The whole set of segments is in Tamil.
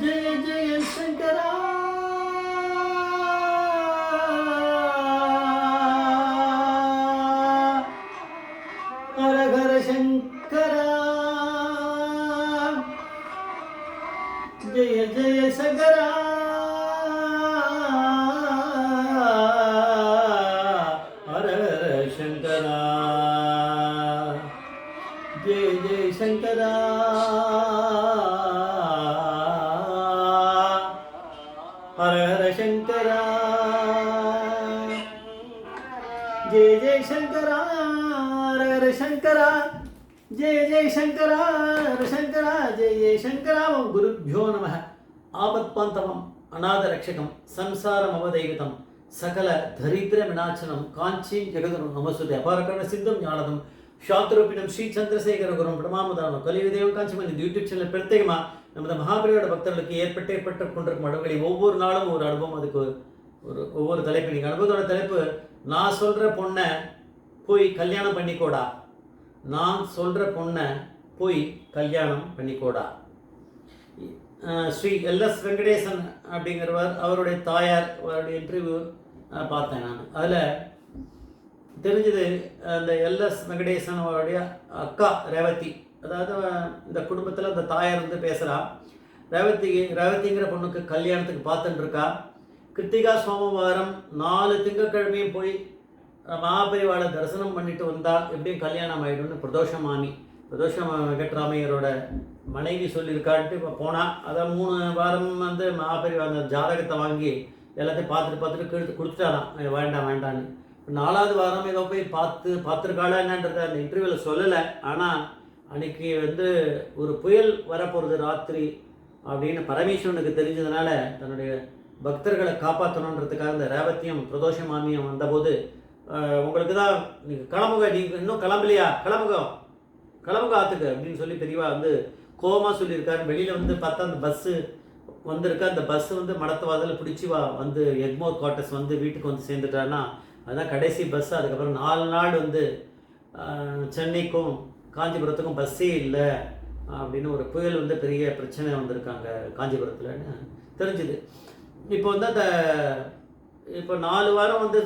ஜெய ஜெய சங்கரா ஹர ஹர சங்கரா ஜெய ஜெய சங்கரா ஹர ஹர சங்கரா ஜெய ஜெய சங்கரா हर हर शंकरा जय जय शंकरा हर हर शंकरा जय जय शंकरा हर शंकरा जय जय शंकरा गुरुभ्यो नमः आपत्पान्तमं अनाथरक्षकं संसारमवदैवतं सकल दरिद्र विनाशनं काञ्ची जगद्गुरुं नमस्ते अपारकर्ण सिद्धं ज्ञानदं शास्त्रोपिनं श्री चंद्रशेखर गुरुं प्रणमामदानं कलियुगदेवं कांचीमणि यूट्यूब चैनल प्रत्येकमा நமது மகாபரியோட பக்தர்களுக்கு ஏற்பட்டு கொண்டிருக்கும் அனுபவங்களை ஒவ்வொரு நாளும் ஒரு அனுபவம், அதுக்கு ஒவ்வொரு தலைப்பு. நீங்கள் அனுபவத்தோட தலைப்பு, நான் சொல்கிற பொண்ணை போய் கல்யாணம் பண்ணிக்கோடா, நான் சொல்கிற பொண்ணை போய் கல்யாணம் பண்ணிக்கோடா. ஸ்ரீ எல்எஸ் வெங்கடேசன் அப்படிங்கிறவர், அவருடைய தாயார், அவருடைய இன்டர்வியூ பார்த்தேன் நான். அதில் தெரிஞ்சது, அந்த எல்எஸ் வெங்கடேசன் அவருடைய அக்கா ரேவதி, அதாவது இந்த குடும்பத்தில் அந்த தாயார் வந்து பேசுகிறா. ரேவதிங்கிற பொண்ணுக்கு கல்யாணத்துக்கு பார்த்துட்டு இருக்கா. கிருத்திகா சோமவாரம் 4 திங்கக்கிழமையும் போய் மகாபரிவாளை தரிசனம் பண்ணிட்டு வந்தால் எப்படியும் கல்யாணம் ஆகிடும்னு பிரதோஷ வெங்கட்ராமையரோட மனைவி சொல்லியிருக்கான்ட்டு இப்போ போனால், அதான் 3 வாரம் வந்து மகாபரிவா அந்த ஜாதகத்தை வாங்கி எல்லாத்தையும் பார்த்துட்டு கொடுத்துட்டாராம், வேண்டான்னு. 4வது வாரம் ஏதோ போய் பார்த்துருக்காளா என்னன்றத அந்த இன்டர்வியூவில் சொல்லலை. ஆனால் அன்றைக்கி வந்து ஒரு புயல் வரப்போகிறது ராத்திரி அப்படின்னு பரமேஸ்வரனுக்கு தெரிஞ்சதுனால தன்னுடைய பக்தர்களை காப்பாற்றணுன்றதுக்காக இந்த ரேவத்தியம் பிரதோஷ மாமியம் வந்தபோது, உங்களுக்கு தான் நீங்கள் கிளம்புக, நீங்கள் இன்னும் கிளம்பலையா, கிளம்புக ஆற்றுக்கு அப்படின்னு சொல்லி பெரியவா வந்து கோபமாக சொல்லியிருக்காரு. வெளியில் வந்து பார்த்தா அந்த பஸ்ஸு வந்திருக்கா, அந்த பஸ்ஸு வந்து மடத்தவாதில் பிடிச்சி வந்து எக்மோர் குவார்ட்டர்ஸ் வந்து வீட்டுக்கு வந்து சேர்ந்துட்டான்னா அதுதான் கடைசி பஸ்ஸு. அதுக்கப்புறம் 4 நாள் வந்து சென்னைக்கும் காஞ்சிபுரத்துக்கும் பஸ்ஸே இல்லை அப்படின்னு ஒரு புயல் வந்து பெரிய பிரச்சனை வந்திருக்காங்க காஞ்சிபுரத்தில்னு தெரிஞ்சுது. இப்போ வந்து இப்போ 4 வாரம் வந்து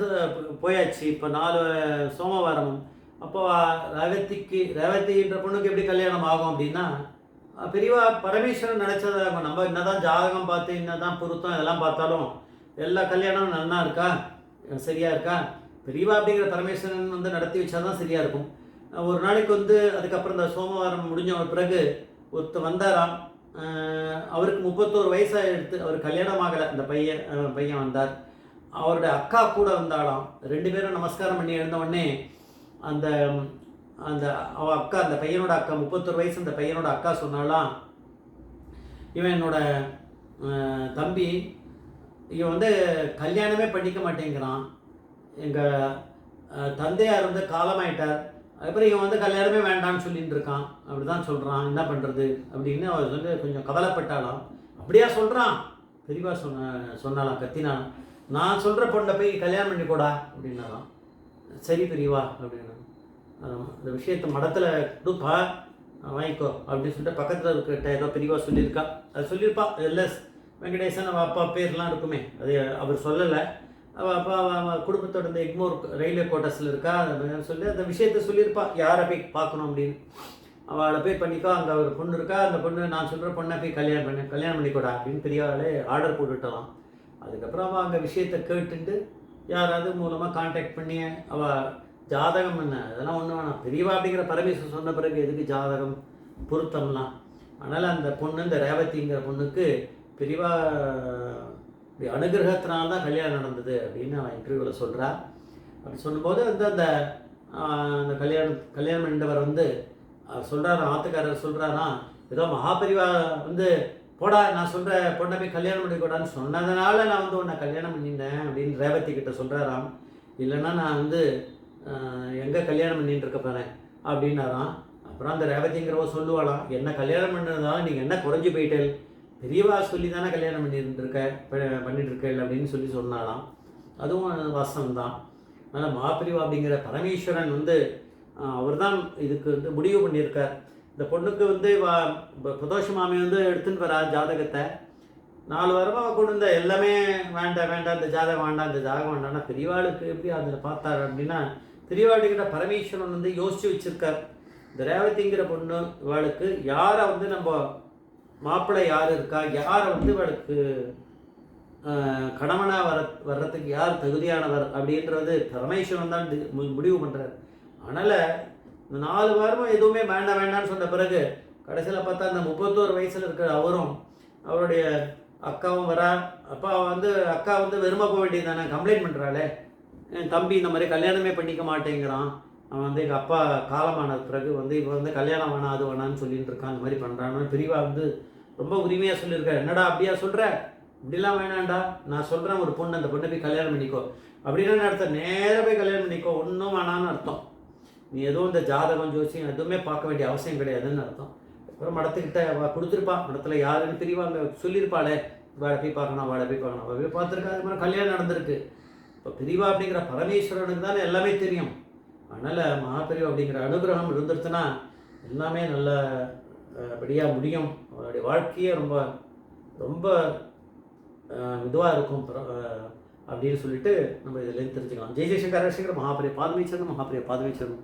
போயாச்சு, இப்போ 4 சோமவாரம். அப்போ ரேவதின்ற பொண்ணுக்கு எப்படி கல்யாணம் ஆகும் அப்படின்னா, பெரியவா பரமேஸ்வரன் நினச்சதை நம்ம என்னதான் ஜாதகம் பார்த்து என்னதான் பொருத்தம் இதெல்லாம் பார்த்தாலும் எல்லா கல்யாணமும் நல்லா இருக்கா, சரியாக இருக்கா, பெரியவா அப்படிங்கிற பரமேஸ்வரன் வந்து நடத்தி வச்சாதான் சரியாக இருக்கும். ஒரு நாளைக்கு வந்து அதுக்கப்புறம் இந்த சோமவாரம் முடிஞ்ச பிறகு ஒருத்தர் வந்தாராம். அவருக்கு 31 வயசாக எடுத்து, அவர் கல்யாணம் ஆகலை. அந்த பையன் வந்தார். அவருடைய அக்கா கூட வந்தாலாம். 2 பேரும் நமஸ்காரம் பண்ணி எழுந்த உடனே அந்த அக்கா, அந்த பையனோட அக்கா, 31 வயசு அந்த பையனோட அக்கா சொன்னாலாம், இவன் என்னோட தம்பி, இவன் வந்து கல்யாணமே பண்ணிக்க மாட்டேங்கிறான், எங்கள் தந்தையார் வந்து காலமாயிட்டார், அதுக்கப்புறம் இவன் வந்து கல்யாணமே வேண்டான்னு சொல்லிட்டு இருக்கான், அப்படி தான் சொல்கிறான், என்ன பண்ணுறது அப்படின்னு அவர் சொல்லி கொஞ்சம் கவலைப்பட்டாலாம். அப்படியா சொல்கிறான், பெரியவா சொன்னாலாம், கத்தினாலாம், நான் சொல்கிற பொண்ணை போய் கல்யாணம் பண்ணிக்கூடா அப்படின்னாலாம். சரி பெரியவா அப்படின்னா, அந்த விஷயத்தை மடத்தில் கொடுப்பா, வாங்கிக்கோ அப்படின்னு சொல்லிட்டு பக்கத்தில் இருக்கிட்ட ஏதோ பெரியவா சொல்லியிருக்கா. அது சொல்லியிருப்பா, எல்எஸ் வெங்கடேசன் அவள் அப்பா பேர்லாம் இருக்குமே, அது அவர் சொல்லலை. அவள் அப்பா குடும்பத்தோட இந்த எக்மோர் ரயில்வே குவார்ட்டர்ஸில் இருக்கா, சொல்லி அந்த விஷயத்த சொல்லியிருப்பா, யாரை போய் பார்க்கணும் அப்படின்னு. அவளை போய் பண்ணிக்கோ, அங்கே ஒரு பொண்ணு இருக்கா, அந்த பொண்ணு நான் சொல்கிற பொண்ணை போய் கல்யாணம் பண்ணிக்கூடா அப்படின்னு பெரியவாளே ஆர்டர் போட்டுவிட்டலாம். அதுக்கப்புறம் அவள் அங்கே விஷயத்தை கேட்டுட்டு யாராவது மூலமாக கான்டாக்ட் பண்ணி அவள் ஜாதகம் என்ன அதெல்லாம் ஒன்றும் வேணாம், பெரியவா அப்படிங்கிற பரமேஸ்வரன் சொன்ன பிறகு எதுக்கு ஜாதகம் பொருத்தம்லாம். அதனால் அந்த பொண்ணு, இந்த ரேவதிங்கிற பொண்ணுக்கு பெரியவா அனுகிரகத்தினால்தான் கல்யாணம் நடந்தது அப்படின்னு அவன் இன்டர்வியூவில் சொல்கிறா. அப்படி சொல்லும்போது வந்து அந்த கல்யாணம் பண்ணவர் வந்து சொல்கிறாரா, ஆத்துக்காரர் சொல்கிறாரா, ஏதோ மகாபரிவா வந்து போடா நான் சொல்கிற பொண்ணை போய் கல்யாணம் பண்ணிக்கூடான்னு சொன்னதுனால நான் வந்து உன்னை கல்யாணம் பண்ணிட்டேன் அப்படின்னு ரேவதி கிட்ட சொல்கிறாராம். இல்லைன்னா நான் வந்து எங்கே கல்யாணம் பண்ணிட்டு இருக்க போகிறேன் அப்படின்னாராம். அப்புறம் அந்த ரேவதிங்கிறவ சொல்லுவாளாம், என்ன கல்யாணம் பண்ணதுனால நீங்கள் என்ன குறைஞ்சி போயிட்டேன், பெரியவா சொல்லி தானே கல்யாணம் பண்ணிட்டுருக்கேன் அப்படின்னு சொல்லி சொன்னாலாம். அதுவும் வாஸ்தவம்தான். அதனால் மகாபிரிவா அப்படிங்கிற பரமேஸ்வரன் வந்து அவர் தான் இதுக்கு வந்து முடிவு பண்ணியிருக்கார். இந்த பொண்ணுக்கு வந்து பிரதோஷ மாமி வந்து எடுத்துன்னு வரா ஜாதகத்தை. 4 வாரமா கொண்டு வந்த எல்லாமே வேண்டாம் வேண்டாம், இந்த ஜாதகம் வேண்டாம், இந்த ஜாதகம் வேண்டாம்னா பெரியவாளுக்கு எப்படி அதில் பார்த்தாரு அப்படின்னா, பெரியவாளுக்கிட்ட பரமேஸ்வரன் வந்து யோசிச்சு வச்சிருக்கார். இந்த ரேவதிங்கிற பொண்ணு இவாளுக்கு யாரை வந்து நம்ம மாப்பிள்ளை யார் இருக்கா, யாரை வந்து இவளுக்கு கணவனாக வர்றதுக்கு யார் தகுதியானவர் அப்படின்றது பரமேஸ்வரன் தான் முடிவு பண்ணுறார். அதனால் இந்த 4 வாரமும் எதுவுமே வேண்டாம் வேண்டாம்னு சொன்ன பிறகு கடைசியில் பார்த்தா அந்த 31 வயசில் இருக்கிற அவரும் அவருடைய அக்காவும் வரா. அப்பா வந்து அக்கா வந்து வெறுமை போக வேண்டியது தானே, கம்ப்ளைண்ட் பண்ணுறாளே, என் தம்பி இந்த மாதிரி கல்யாணமே பண்ணிக்க மாட்டேங்கிறான், அவன் வந்து எங்கள் அப்பா காலமான பிறகு வந்து இப்போ வந்து கல்யாணம் வேணாம் அது வேணான்னு சொல்லிட்டு இருக்கான், அந்த மாதிரி பண்ணுறான்னு பெரியவா வந்து ரொம்ப உரிமையாக சொல்லியிருக்காரு. என்னடா அப்படியா சொல்கிற, இப்படிலாம் வேணாண்டா, நான் சொல்கிறேன் ஒரு பொண்ணு, அந்த பொண்ணை போய் கல்யாணம் பண்ணிக்கோ அப்படின்னு அர்த்தம். நேராக போய் கல்யாணம் பண்ணிக்கோ, ஒன்றும் வேணான்னு அர்த்தம். நீ எதுவும் இந்த ஜாதகம் ஜோசியம் எதுவுமே பார்க்க வேண்டிய அவசியம் கிடையாதுன்னு அர்த்தம். அப்புறம் மடத்துக்கிட்ட கொடுத்துருப்பா, மடத்தில் யாருன்னு பெரியவாங்க சொல்லியிருப்பாளே, வாழை போய் பார்க்கணும், வாழை போய் பார்க்கணும், அவள் போய் பார்த்துருக்கா. அது மாதிரி கல்யாணம் நடந்திருக்கு. இப்போ பெரியவா அப்படிங்கிற பரமேஸ்வரனுக்கு தானே எல்லாமே தெரியும். அதனால் மகாபெரிவா அப்படிங்கிற அனுகிரகம் இருந்துருச்சுன்னா எல்லாமே நல்ல படியாக முடியும். அவருடைய வாழ்க்கையே ரொம்ப ரொம்ப இதுவாக இருக்கும் அப்படின்னு சொல்லிட்டு நம்ம இதுலேருந்து தெரிஞ்சுக்கலாம். ஜெய் ஜெய்சங்கர் மகாபெரிய பாதமீச்சரன், மகாபெரிய பாதமீச்சரன்.